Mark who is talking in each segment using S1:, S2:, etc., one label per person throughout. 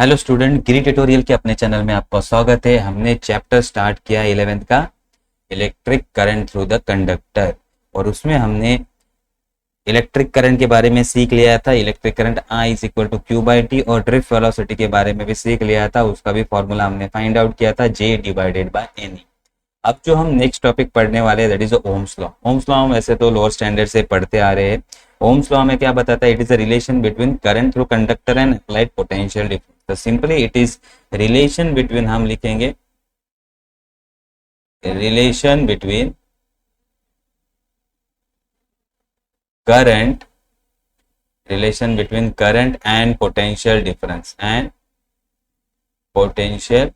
S1: Hello student, गिरी tutorial के अपने channel में आपका स्वागत है। हमने चैप्टर स्टार्ट किया 11th का electric current through the conductor और उसमें हमने इलेक्ट्रिक करंट के बारे में सीख लिया था। Electric current I is equal to Q by T और ड्रिफ्ट वेलोसिटी के बारे में भी सीख लिया था। उसका भी फॉर्मूला हमने फाइंड आउट किया था, J डिवाइडेड बाय एन। अब जो हम नेक्स्ट टॉपिक पढ़ने वाले हैं that is Ohm's law. Ohm's law हम वैसे तो लोअर स्टैंडर्ड से पढ़ते आ रहे हैं। ओम्स लॉ में क्या बताता है? It is a relation between current through conductor and applied potential difference. तो simply it is relation between, हम लिखेंगे relation between current, relation between current and potential difference and potential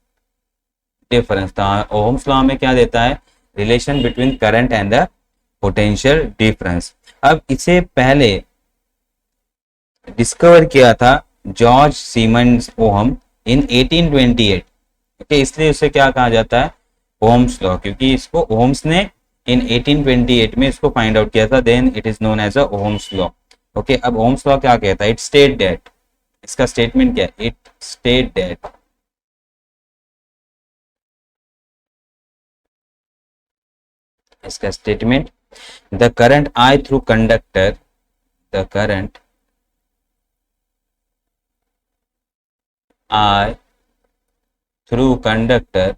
S1: difference. तो Ohm's law में क्या देता है? Relation between current and the potential difference. अब इसे पहले डिस्कवर किया था George Simon Ohm in 1828। Okay, इसलिए उसे क्या कहा जाता है? ओम्स लॉ, क्योंकि इसको ओम्स ने इन 1828 में इसको फाइंड आउट किया था। Then it is known as a Ohm's law. Okay, अब ओम्स लॉ क्या कहता है? इट स्टेट दैट, इसका स्टेटमेंट क्या है? इट स्टेट दैट इसका statement the current I through conductor, the current I through conductor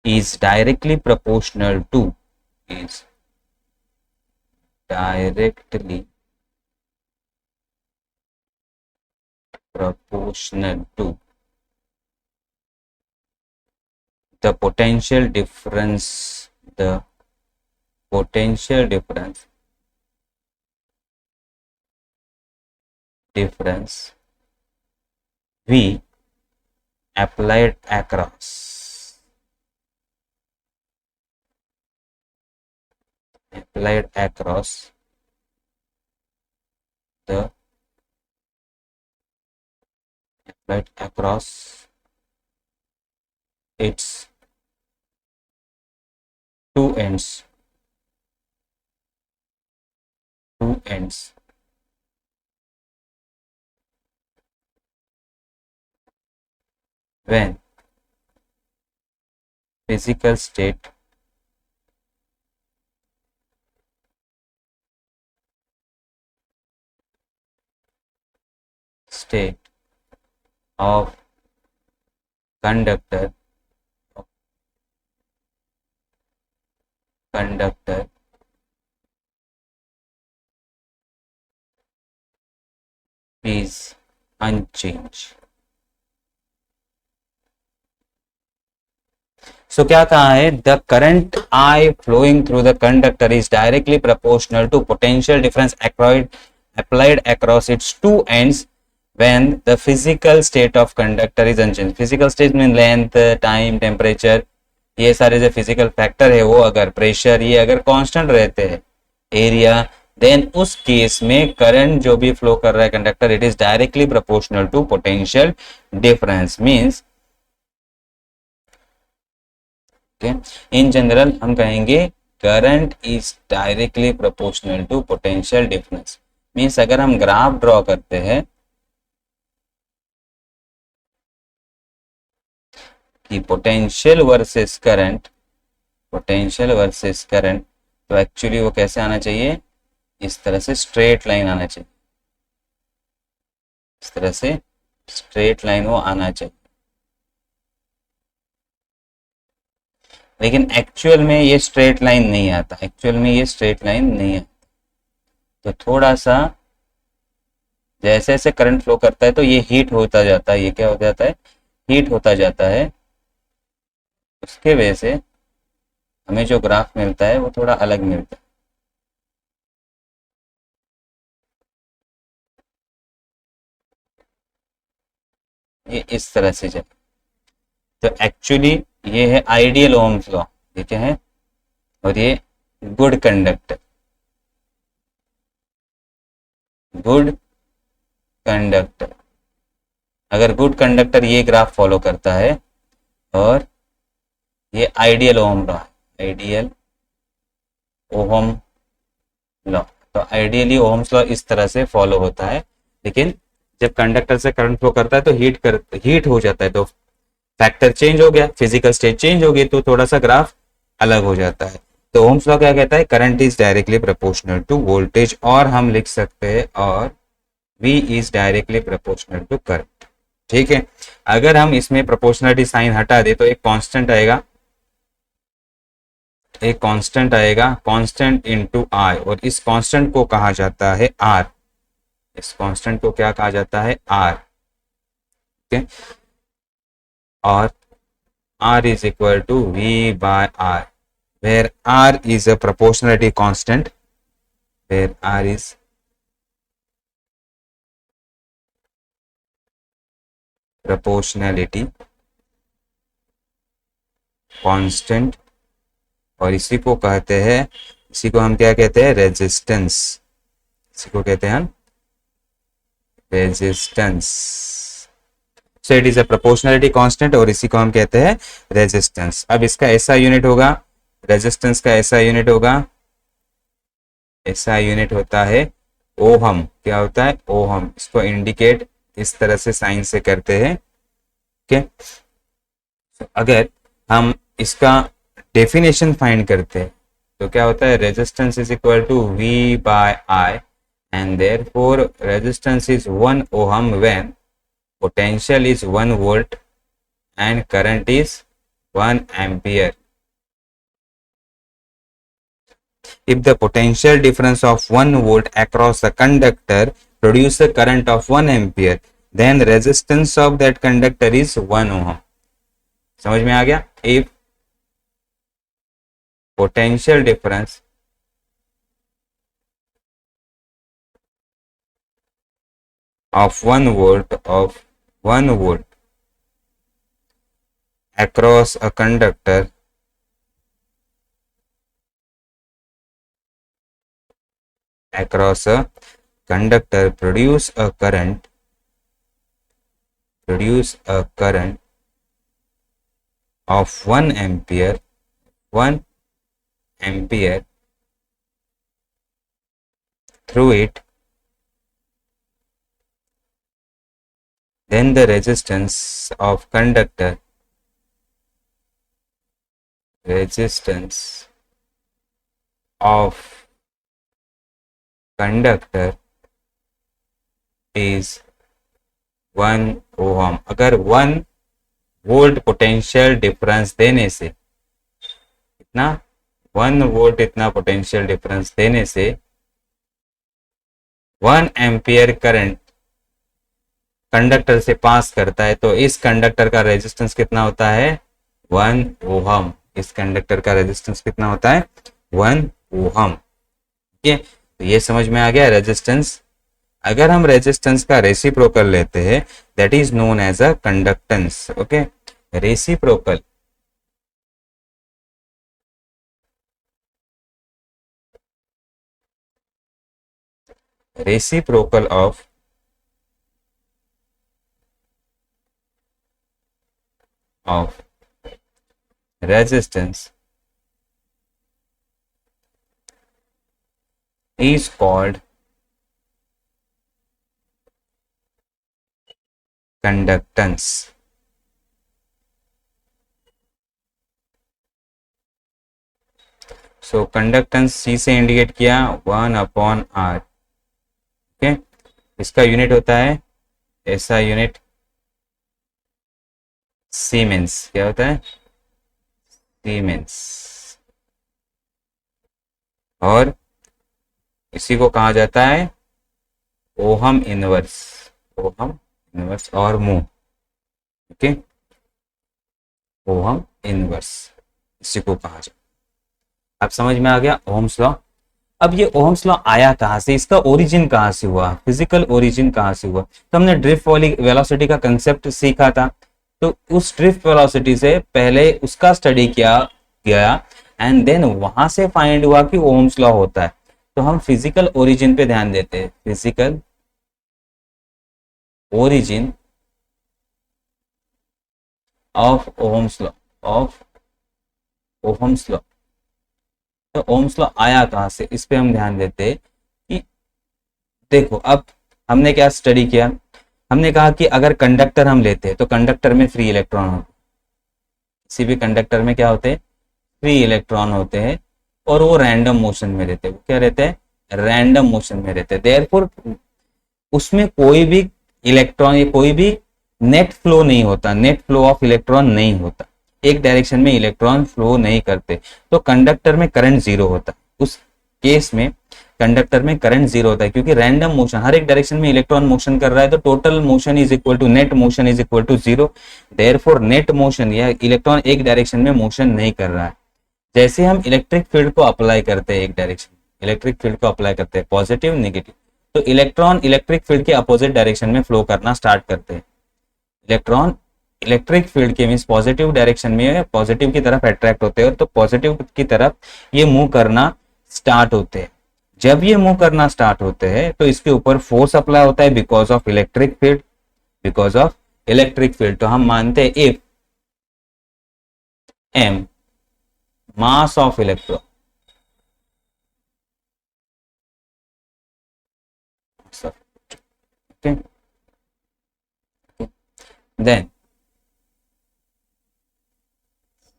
S1: is directly proportional to is directly proportional to the potential difference, the potential difference V applied across the applied across its two ends when physical state of conductor is unchanged. So क्या कहा है? The current I flowing through the conductor is directly proportional to potential difference applied across its two ends when the physical state of conductor is unchanged. Physical state mean length, time, temperature, ये सारे जो physical factor है वो अगर pressure ये अगर constant रहते हैं, एरिया, देन उस केस में करंट जो भी फ्लो कर रहा है conductor, it is directly proportional to potential difference. Means in general हम कहेंगे current is directly proportional to potential difference. Means अगर हम ग्राफ ड्रॉ करते हैं कि पोटेंशियल वर्सेस करंट, तो एक्चुअली वो कैसे आना चाहिए? इस तरह से स्ट्रेट लाइन आना चाहिए, इस तरह से स्ट्रेट लाइन वो आना चाहिए। लेकिन एक्चुअल में ये स्ट्रेट लाइन नहीं आता, तो थोड़ा सा जैसे जैसे करंट फ्लो करता है तो ये हीट होता जाता है। ये क्या हो जाता है? हीट होता जाता है। उसके वजह से हमें जो ग्राफ मिलता है वो थोड़ा अलग मिलता है। ये इस तरह से जाए तो एक्चुअली ये है आइडियल ओम्स लॉ, ठीक है, और ये गुड कंडक्टर, अगर गुड कंडक्टर ये ग्राफ फॉलो करता है और ये आइडियल ओम लॉ है, आइडियल ओहम लॉ। तो आइडियली ओम्स लॉ इस तरह से फॉलो होता है, लेकिन जब कंडक्टर से करंट फ्लो करता है तो हीट हो जाता है, तो फैक्टर चेंज हो गया, फिजिकल स्टेट चेंज हो गई, तो थोड़ा सा ग्राफ अलग हो जाता है। तो ओम्स लॉ क्या कहता है, current is directly proportional to voltage, और हम लिख सकते हैं और V is directly proportional to current. ठीक है, अगर हम इसमें प्रोपोर्शनलिटी साइन हटा दे तो एक कांस्टेंट आएगा, एक कांस्टेंट आएगा, कांस्टेंट इनटू I, और इस कांस्टेंट को कहा जाता है R। इस कांस्टेंट को क्या कहा जाता है, R। ठीक है, और R is equal to V by R, where R is a proportionality constant, where R is proportionality constant, और इसी को कहते हैं, इसी को हम क्या कहते हैं, रेजिस्टेंस। इसी को कहते हैं हम resistance. So it is a proportionality constant, और इसी को हम कहते हैं रेजिस्टेंस। अब इसका ऐसा यूनिट होगा, रेजिस्टेंस का ऐसा यूनिट होगा, ऐसा यूनिट होता है ओहम। क्या होता है, ओहम। इसको इंडिकेट इस तरह से साइन से करते हैं। ओके, अगर हम इसका डेफिनेशन फाइंड करते हैं तो क्या होता है, resistance is equal to V by I, and therefore resistance is 1 ohm when potential is 1 volt and current is 1 ampere. If the potential difference of 1 volt across the conductor produce a current of 1 ampere, then resistance of that conductor is 1 ohm. समझ में आ गया? If potential difference of 1 volt across a conductor produce a current of 1 ampere through it, then the resistance of conductor is 1 ohm. अगर 1 volt potential difference देने से, इतना 1 volt इतना potential difference देने से 1 एम्पियर करंट कंडक्टर से पास करता है, तो इस कंडक्टर का रेजिस्टेंस कितना होता है, 1 ओहम। इस कंडक्टर का रेजिस्टेंस कितना होता है, 1 ओहम। ठीक है, तो ये समझ में आ गया रेजिस्टेंस। अगर हम रेजिस्टेंस का रेसिप्रोकल लेते हैं, that is known as a conductance. Okay, reciprocal of resistance is called conductance. So conductance C से इंडिकेट किया 1/R। ओके, इसका यूनिट होता है ऐसा यूनिट, सीमेंस। क्या होता है, सीमेंस। और इसी को कहा जाता है ओहम इनवर्स, ओहम इनवर्स और मोह। ओके, ओहम इनवर्स इसी को कहा जाता है। अब समझ में आ गया ओहम्स लॉ। अब ये ओहम्स लॉ आया कहां से, इसका ओरिजिन कहां से हुआ, फिजिकल ओरिजिन कहां से हुआ। तो हमने ड्रिफ्ट वाली वेलोसिटी का कंसेप्ट सीखा था, तो उस ड्रिफ्ट वेलोसिटी से पहले उसका स्टडी किया गया, एंड देन वहां से फाइंड हुआ कि ओहम्स लॉ होता है। तो हम फिजिकल ओरिजिन पे ध्यान देते हैं, physical origin of Ohm's law, of Ohm's law. तो ओम्स लॉ आया कहाँ से, इस पे हम ध्यान देते हैं कि देखो अब हमने क्या स्टडी किया, हमने कहा कि अगर कंडक्टर हम लेते हैं तो कंडक्टर में फ्री इलेक्ट्रॉन होते, किसी भी कंडक्टर में क्या होते हैं, फ्री इलेक्ट्रॉन होते हैं, और वो रैंडम मोशन में रहते हैं। वो क्या रहते हैं, रैंडम मोशन में रहते हैं। देयरफॉर उसमें कोई भी इलेक्ट्रॉन या कोई भी नेट फ्लो नहीं होता, नेट फ्लो ऑफ इलेक्ट्रॉन नहीं होता, एक डायरेक्शन में इलेक्ट्रॉन फ्लो नहीं करते, तो कंडक्टर में करंट जीरो होता है। उस केस में कंडक्टर में करंट जीरो होता है, क्योंकि रैंडम मोशन, हर एक डायरेक्शन में इलेक्ट्रॉन मोशन कर रहा है, तो total motion is equal to net motion is equal to zero. Therefore net motion या इलेक्ट्रॉन एक डायरेक्शन में मोशन नहीं कर रहा है। जैसे हम इलेक्ट्रिक फील्ड को अप्लाई करते हैं एक डायरेक्शन, इलेक्ट्रिक फील्ड को अप्लाई करते हैं पॉजिटिव नेगेटिव, तो इलेक्ट्रॉन इलेक्ट्रिक फील्ड के अपोजिट डायरेक्शन में फ्लो करना स्टार्ट करते हैं। इलेक्ट्रॉन इलेक्ट्रिक फील्ड के मींस पॉजिटिव डायरेक्शन में पॉजिटिव की तरफ अट्रैक्ट होते हैं, तो पॉजिटिव की तरफ ये मूव करना स्टार्ट होते हैं। जब ये मूव करना स्टार्ट होते हैं तो इसके ऊपर फोर्स अप्लाई होता है because of electric field, because of electric field. तो हम मानते हैं if m mass of electron, okay, then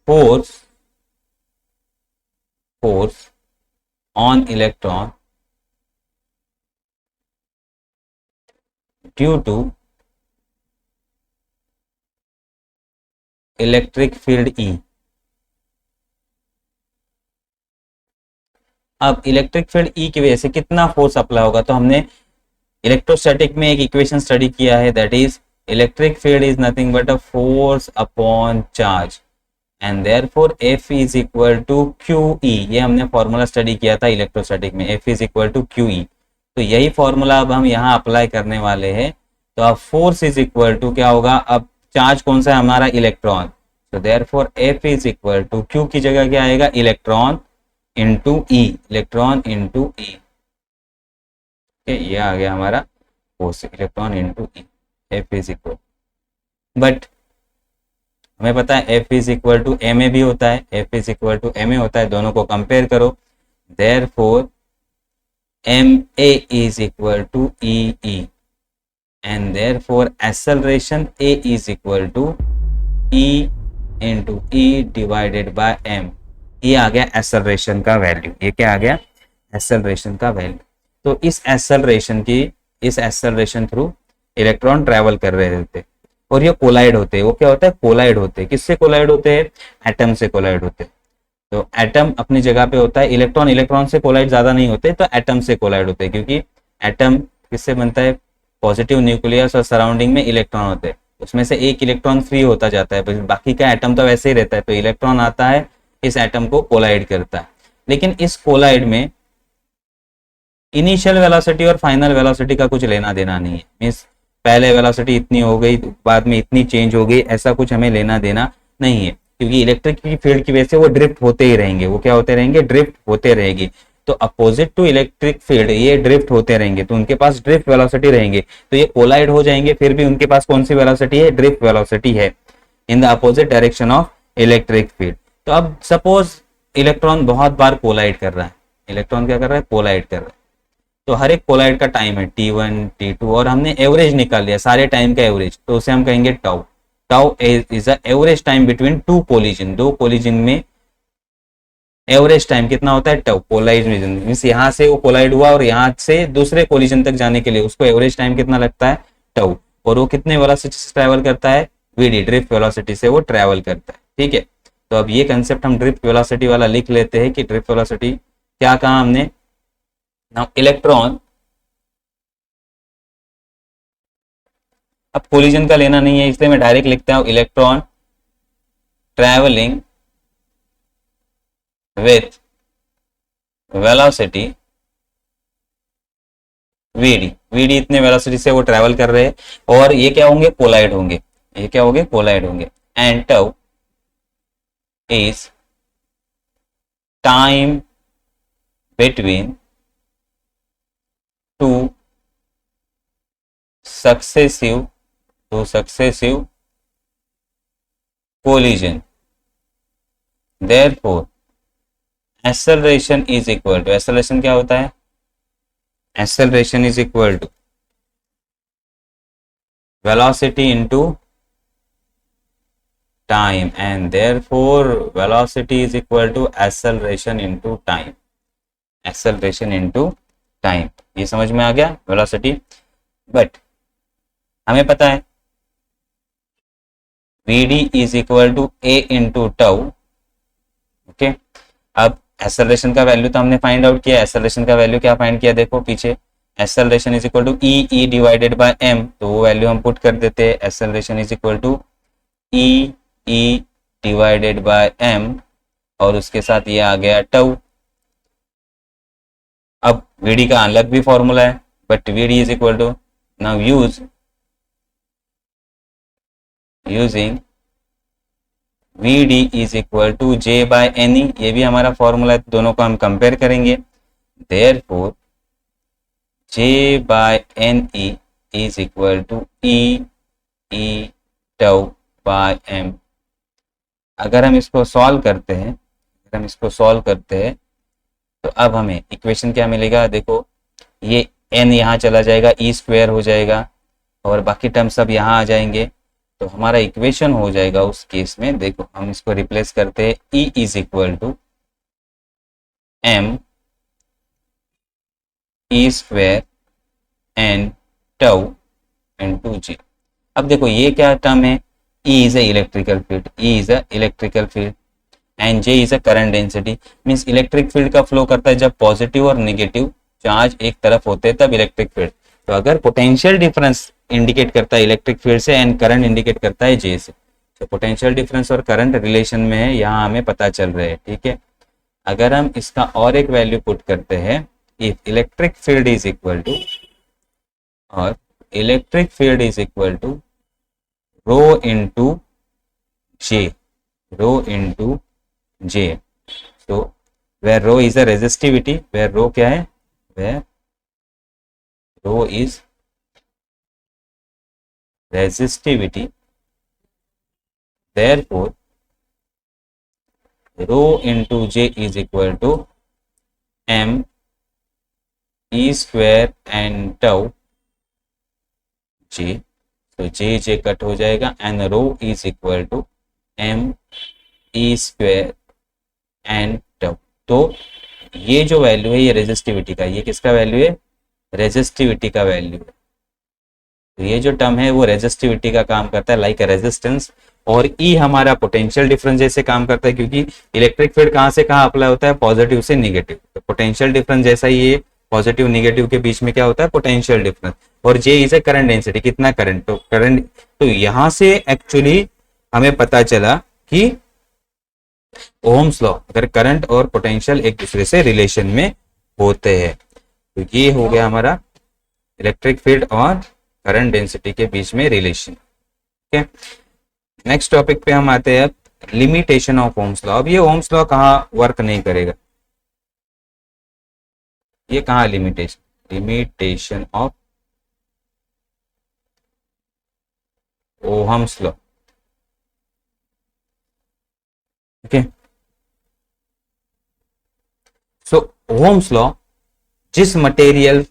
S1: force on electron due to electric field E। अब इलेक्ट्रिक फील्ड E की वजह से कितना फोर्स अप्लाई होगा, तो हमने इलेक्ट्रोस्टैटिक में एक इक्वेशन स्टडी किया है, that is electric field is nothing but a force upon charge, and therefore F is equal to QE। ये हमने फॉर्मूला स्टडी किया था इलेक्ट्रोस्टैटिक में, F is equal to QE। तो यही फॉर्मूला अब हम यहाँ अप्लाई करने वाले हैं। तो अब फोर्स इज इक्वल टू क्या होगा, अब चार्ज कौन सा है हमारा, इलेक्ट्रॉन, तो therefore F is equal to Q की जगह क्या आएगा, electron into E, electron into E. ये आ गया हमारा force, electron into E, F is equal, but हमें पता है F is equal to M A भी होता है, F is equal to M A होता है, दोनों को कंपेयर करो, therefore M A is equal to E E, and therefore acceleration A is equal to E into E divided by M. ये आ गया एक्सेलरेशन का वैल्यू, ये क्या आ गया, एक्सेलरेशन का वैल्यू। तो इस एक्सेलरेशन थ्रू इलेक्ट्रॉन ट्रेवल कर रहे होते और ये कोलाइड होते हैं। वो क्या होता है, कोलाइड होते हैं। किससे कोलाइड होते हैं, एटम से कोलाइड होते हैं। तो एटम अपनी जगह पे होता है, इलेक्ट्रॉन इलेक्ट्रॉन से कोलाइड ज्यादा नहीं होते, तो एटम से कोलाइड होते हैं, क्योंकि एटम किससे बनता है, पॉजिटिव न्यूक्लियस और सराउंडिंग में इलेक्ट्रॉन होते हैं, उसमें से एक इलेक्ट्रॉन फ्री होता जाता है, बाकी का एटम तो वैसे ही रहता है, तो इलेक्ट्रॉन आता है इस एटम को कोलाइड करता है। लेकिन इस कोलाइड में इनिशियल वेलोसिटी और फाइनल वेलोसिटी का कुछ लेना देना नहीं है, मींस पहले वेलोसिटी इतनी हो गई बाद में इतनी चेंज हो गई, ऐसा कुछ हमें लेना देना नहीं है, क्योंकि इलेक्ट्रिक की फील्ड की वजह से वो ड्रिफ्ट होते ही रहेंगे। वो क्या होते रहेंगे, ड्रिफ्ट होते रहेंगे। तो अपोजिट टू इलेक्ट्रिक फील्ड ये ड्रिफ्ट होते रहेंगे, तो उनके पास ड्रिफ्ट वेलोसिटी रहेंगे, तो ये कोलाइड हो जाएंगे, फिर भी उनके पास कौन सी वेलोसिटी है, ड्रिफ्ट वेलोसिटी है in the opposite direction of electric field. तो अब सपोज इलेक्ट्रॉन बहुत बार कोलाइड कर रहा है, इलेक्ट्रॉन क्या कर रहा है, कोलाइड कर रहा है, तो हर एक कोलाइड का टाइम है T1 T2, और हमने एवरेज निकाल लिया सारे टाइम का एवरेज, तो उसे हम कहेंगे tau. Tau is the average time between to collision, दो कोलिजन में एवरेज टाइम कितना होता है, टाउ। कोलाइजन मींस यहाँ से वो कोलाइड हुआ और यहाँ से दूसरे कोलिजन तक जाने के लिए उसको एवरेज टाइम कितना लगता है, टाउ, और वो कितने वेलोसिटी से ट्रैवल करता है, वीडी, ड्रिफ्ट वेलोसिटी से वो ट्रैवल करता है। ठीक है, तो अब ये कंसेप्ट हम ड्रिफ्ट वेलोसिटी वाला लिख लेते हैं कि ड्रिफ्ट वेलोसिटी क्या कहा हमने, नाउ इलेक्ट्रॉन, अब कोलिजन का लेना नहीं है इसलिए मैं डायरेक्ट लिखता हूं electron travelling with velocity VD, VD इतने वेलोसिटी से वो ट्रैवल कर रहे हैं, और ये क्या होंगे, कोलाइड होंगे, ये क्या होंगे, कोलाइड होंगे, and tau is time between two successive collision, therefore acceleration is equal to, acceleration क्या होता है? Acceleration is equal to velocity into time, and therefore velocity is equal to acceleration into time, acceleration into time. ये समझ में आ गया velocity. But हमें पता है vd is equal to a into tau. Okay, अब एक्सेलरेशन का वैल्यू तो हमने फाइंड आउट किया। एक्सेलरेशन का वैल्यू क्या फाइंड किया? देखो पीछे, acceleration is equal to E divided by m, तो वो वैल्यू हम पुट कर देते हैं। Acceleration is equal to E divided by m, और उसके साथ ये आ गया टाउ। अब vd का अलग भी फॉर्मूला है, but vd is equal to, now using vd is equal to j by ne, ये भी हमारा फॉर्मूला है, दोनों को हम कंपेयर करेंगे। Therefore j by ne is equal to e tau by m। अगर हम इसको सॉल्व करते हैं, तो अब हमें इक्वेशन क्या मिलेगा? देखो, ये n यहाँ चला जाएगा, e स्क्वायर हो जाएगा, और बाकी टर्म सब यहाँ आ जाएंगे। तो हमारा इक्वेशन हो जाएगा उस केस में, देखो हम इसको रिप्लेस करते हैं, e is equal to m e square and tau into g। अब देखो ये क्या टर्म है? E is a electrical field, and J is a current density. Means electric field का फ्लो करता है जब पॉजिटिव और नेगेटिव चार्ज एक तरफ होते हैं, तब इलेक्ट्रिक फील्ड। तो अगर पोटेंशियल डिफरेंस इंडिकेट करता है इलेक्ट्रिक फील्ड से एंड करंट इंडिकेट करता है J से, तो पोटेंशियल डिफरेंस और करंट रिलेशन में है, यहाँ हमें पता चल रहा है। ठीक है, अगर हम इसका और एक वैल्यू पुट करते हैं, if electric field is equal to, और electric field is equal to rho into J, so where rho is a resistivity, where rho क्या है? where rho is resistivity, therefore rho into J is equal to m e square and tau J, तो J cut हो जाएगा, and rho is equal to m e square and tau. तो ये जो value है ये रेजिस्टिविटी का, ये किसका वैल्यू है? रेजिस्टिविटी का वैल्यू है। तो ये जो टर्म है वो रेजिस्टिविटी का काम करता है, लाइक रेजिस्टेंस। और ई हमारा पोटेंशियल डिफरेंस जैसे काम करता है, क्योंकि इलेक्ट्रिक फील्ड कहाँ से कहाँ अप्लाई होता है? पॉजिटिव से निगेटिव। तो पोटेंशियल डिफरेंस जैसा ही ये पॉजिटिव निगेटिव के बीच में क्या होता है? Potential difference. और जे इज ए करंट डेंसिटी, कितना करंट? तो करंट, तो यहां से एक्चुअली हमें पता चला कि ओम्स लॉ, अगर करंट और पोटेंशियल एक दूसरे से रिलेशन में होते हैं, तो ये हो गया हमारा इलेक्ट्रिक फील्ड और करंट डेंसिटी के बीच में रिलेशन। ठीक है, नेक्स्ट टॉपिक पे हम आते हैं अब, लिमिटेशन ऑफ ओम्स लॉ। अब ये ओम्स लॉ कहाँ वर्क नहीं करेगा? ये कहाँ limitation of Ohm's law. Okay, so Ohm's law, जिस मटेरियल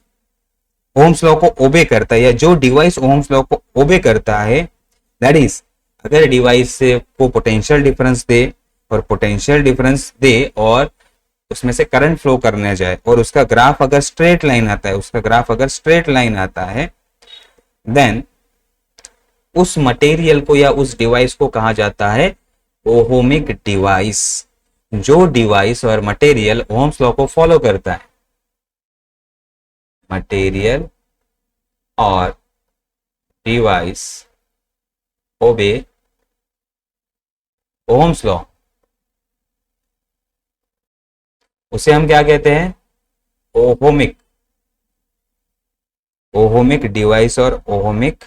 S1: ओहम्स लॉ को ओबे करता है, या जो डिवाइस ओहम्स लॉ को ओबे करता है, दैट इज, अगर डिवाइस से को पोटेंशियल डिफरेंस दे और और उसमें से करंट फ्लो करने जाए, और उसका ग्राफ अगर स्ट्रेट लाइन आता है, देन उस मटेरियल को या उस डिवाइस को कहा जाता है ओहमिक डिवाइस। जो डिवाइस और मटेरियल ओहम्स लॉ को फॉलो करता है, मटेरियल और डिवाइस ओबे ओहम्स लॉ, उसे हम क्या कहते हैं? ओहमिक डिवाइस और ओहमिक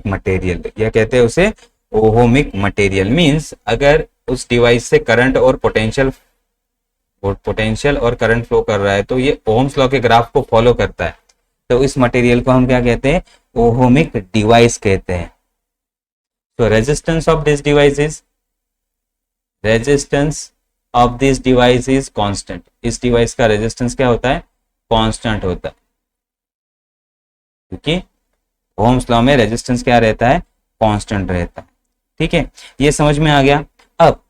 S1: मटेरियल, या कहते हैं उसे ओहमिक मटेरियल। मींस अगर उस डिवाइस से करंट और पोटेंशियल और करंट फ्लो कर रहा है, तो ये ओहम्स लॉ के ग्राफ को फॉलो करता है, तो इस मटेरियल को हम क्या कहते हैं? ओहमिक डिवाइस कहते हैं। तो resistance of this device is resistance of this device is constant, इस डिवाइस का रेजिस्टेंस क्या होता है, कांस्टेंट होता है, क्योंकि ओम्स लॉ में रेजिस्टेंस क्या रहता है, कांस्टेंट रहता है। ठीक है, ये समझ में आ गया। अब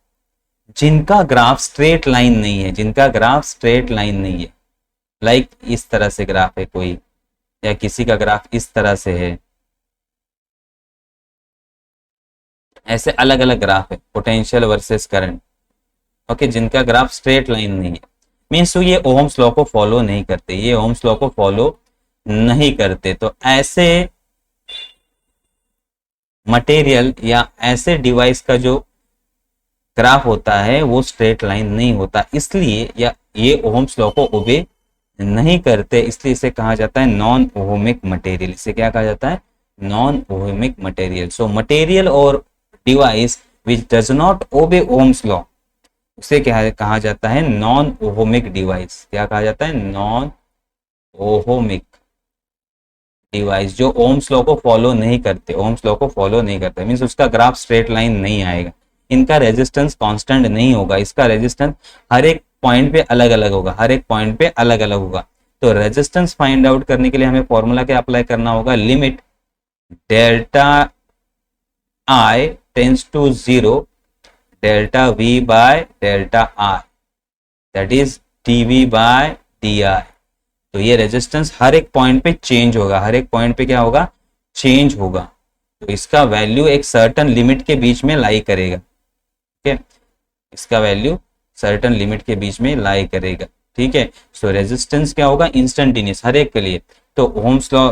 S1: जिनका ग्राफ स्ट्रेट लाइन नहीं है, जिनका ग्राफ स्ट्रेट लाइन नहीं है, लाइक इस तरह से ग्राफ है कोई, या किसी का ग्राफ इस तरह से है, ऐसे अलग अलग ग्राफ है, पोटेंशियल वर्सेस करंट। ओके, जिनका ग्राफ स्ट्रेट लाइन नहीं है, मीन्स तो ये ओम्स लॉ को फॉलो नहीं करते, ये ओम्स लॉ को फॉलो नहीं करते, तो ऐसे मटेरियल या ऐसे डिवाइस का जो ग्राफ होता है वो स्ट्रेट लाइन नहीं होता, इसलिए या ये ओम्स लॉ को ओबे नहीं करते, इसलिए इसे कहा जाता है नॉन ओहमिक मटेरियल। इसे क्या कहा जाता है, non ohmic material. So material और device which does not obey Ohm's law, उसे क्या कहा जाता है, नॉन ओहमिक डिवाइस। क्या कहा जाता है, नॉन ओहमिक डिवाइस, जो ओम्स लॉ को फॉलो नहीं करते, ओम्स लॉ को फॉलो नहीं करते, मीन्स उसका ग्राफ स्ट्रेट लाइन नहीं आएगा, इनका रेजिस्टेंस कांस्टेंट नहीं होगा, इसका रेजिस्टेंस हर एक पॉइंट पे अलग अलग होगा, हर एक पॉइंट पे अलग अलग होगा। तो रेजिस्टेंस फाइंड आउट करने के लिए हमें फॉर्मूला क्या अप्लाई करना होगा, limit delta I tends to 0 delta V by delta R, that is dv by D. तो ये रेजिस्टेंस हर एक पॉइंट पे चेंज होगा, हर एक पॉइंट पे क्या होगा, चेंज होगा, तो इसका वैल्यू एक सर्टेन लिमिट के बीच में लाई करेगा। ठीक है, इसका वैल्यू सर्टेन लिमिट के बीच में लाई करेगा। ठीक है, सो रेजिस्टेंस क्या होगा, इंस्टेंटेनियस हर एक के लिए। तो ओम्स लॉ,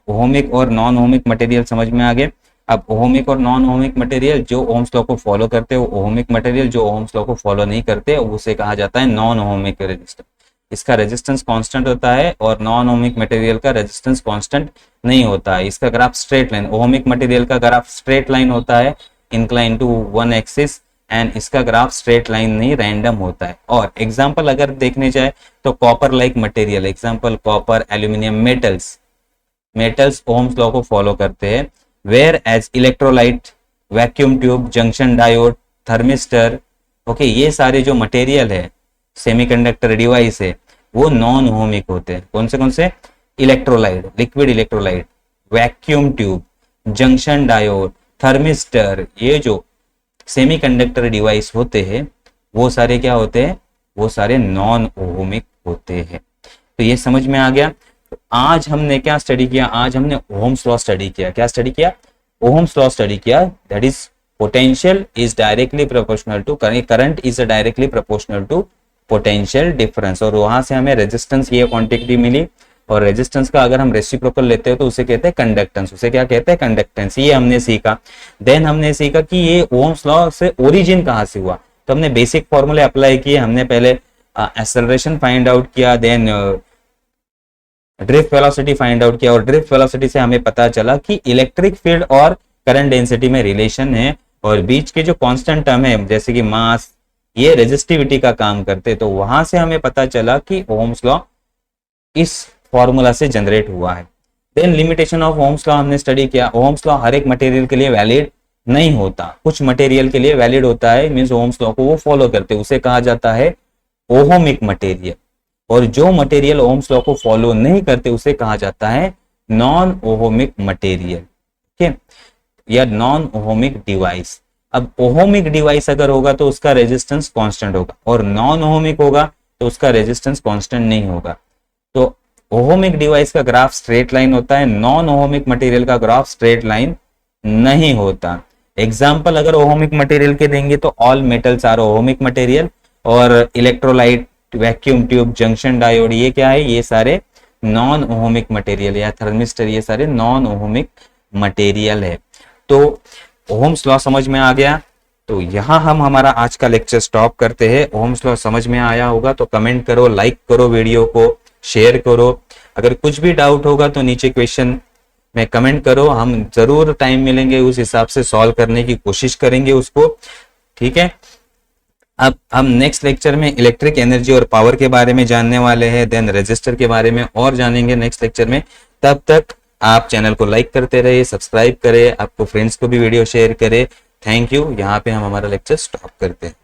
S1: ओहमिक और नॉन ओहमिक मटेरियल समझ में आ गए। अब ओहमिक और नॉन ओहमिक मटेरियल, जो ओम्स लॉ को फॉलो करते हैं वो ओहमिक मटेरियल, जो ओम्स लॉ को फॉलो नहीं करते उसे कहा जाता है नॉन ओहमिक रेजिस्टेंस। इसका रेजिस्टेंस कांस्टेंट होता है और नॉन ओहमिक मटेरियल का रेजिस्टेंस कांस्टेंट नहीं होता है। इसका graph straight line, ohmic material का ग्राफ स्ट्रेट लाइन होता है, incline to one axis, and इसका ग्राफ स्ट्रेट लाइन नहीं, रैंडम होता है। और एग्जांपल अगर देखने जाए तो copper like material, example copper, aluminium, metals Ohm's law को फॉलो करते हैं, whereas electrolyte, vacuum tube, junction diode, thermistor, okay, ये सारे जो मटेरियल है, सेमीकंडक्टर डिवाइस है, वो नॉन ओहमिक होते हैं। कौन से, electrolyte, liquid electrolyte, vacuum tube, junction diode, thermistor, ये जो सेमीकंडक्टर डिवाइस होते हैं वो सारे क्या होते हैं, वो सारे नॉन ओहमिक होते हैं। तो ये समझ में आ गया। तो आज हमने क्या स्टडी किया, आज हमने ओम्स लॉ स्टडी किया। क्या स्टडी किया, ओम्स लॉ स्टडी किया, that is potential is directly proportional to current is directly proportional to potential difference, और वहां से हमें रेजिस्टेंस ये क्वांटिटी मिली, और रेजिस्टेंस का अगर हम रेसिप्रोकल लेते हैं तो उसे कहते हैं कंडक्टेंस, उसे क्या कहते हैं, कंडक्टेंस, ये हमने सीखा। देन हमने सीखा कि ये ओम्स लॉ से ओरिजिन कहाँ से हुआ, तो हमने बेसिक फॉर्मूले अप्लाई किए। हमने पहले एक्सेलरेशन फाइंड आउट किया, then drift velocity find out किया, और ड्रिफ्ट वेलोसिटी से हमें पता चला कि इलेक्ट्रिक फील्ड और करंट डेंसिटी में रिलेशन है, और बीच के जो कांस्टेंट टर्म है जैसे कि मास, ये रेजिस्टिविटी का काम करते, तो वहां से हमें पता चला कि ओम्स लॉ इस फॉर्मूला से जनरेट हुआ है। Then limitation of Ohm's law हमने स्टडी किया। ओम्स लॉ हर एक मटेरियल के लिए वैलिड नहीं होता, कुछ मटेरियल के लिए वैलिड होता है, मींस ओम्स लॉ को वो फॉलो करते, उसे कहा जाता है ओहमिक मटेरियल। और जो मटेरियल ओम्स लॉ को फॉलो नहीं करते उसे कहा जाता है नॉन ओहमिक मटेरियल, ठीक है, या नॉन ओहमिक डिवाइस। अब ओहमिक डिवाइस अगर होगा तो उसका रेजिस्टेंस कांस्टेंट होगा, और नॉन ओहमिक होगा तो उसका रेजिस्टेंस कांस्टेंट नहीं होगा। तो ओहमिक डिवाइस का ग्राफ स्ट्रेट लाइन होता है, नॉन ओहमिक मटेरियल का ग्राफ स्ट्रेट लाइन नहीं होता। एग्जाम्पल अगर ओहमिक मटेरियल के देंगे तो all metals are ohmic material, और electrolyte, vacuum tube, junction diode, ये क्या है, ये सारे नॉन ओहमिक मटेरियल, या थर्मिस्टर, ये सारे नॉन ओहमिक मटेरियल है। तो ओम्स लॉ समझ में आ गया। तो यहाँ हम हमारा आज का लेक्चर स्टॉप करते हैं। ओम्स लॉ समझ में आया होगा तो कमेंट करो, लाइक करो, वीडियो को शेयर करो। अगर कुछ भी डाउट होगा तो नीचे क्वेश्चन में कमेंट करो, हम जरूर टाइम मिलेंगे उस हिसाब से सॉल्व करने की कोशिश करेंगे उसको, ठीक है। अब हम नेक्स्ट लेक्चर में इलेक्ट्रिक एनर्जी और पावर के बारे में जानने वाले हैं, देन रेजिस्टर के बारे में और जानेंगे नेक्स्ट लेक्चर में। तब तक आप चैनल को लाइक करते रहिए, सब्सक्राइब करें, आपको फ्रेंड्स को भी वीडियो शेयर करें, थैंक यू। यहाँ पे हम हमारा लेक्चर स्टॉप करते हैं।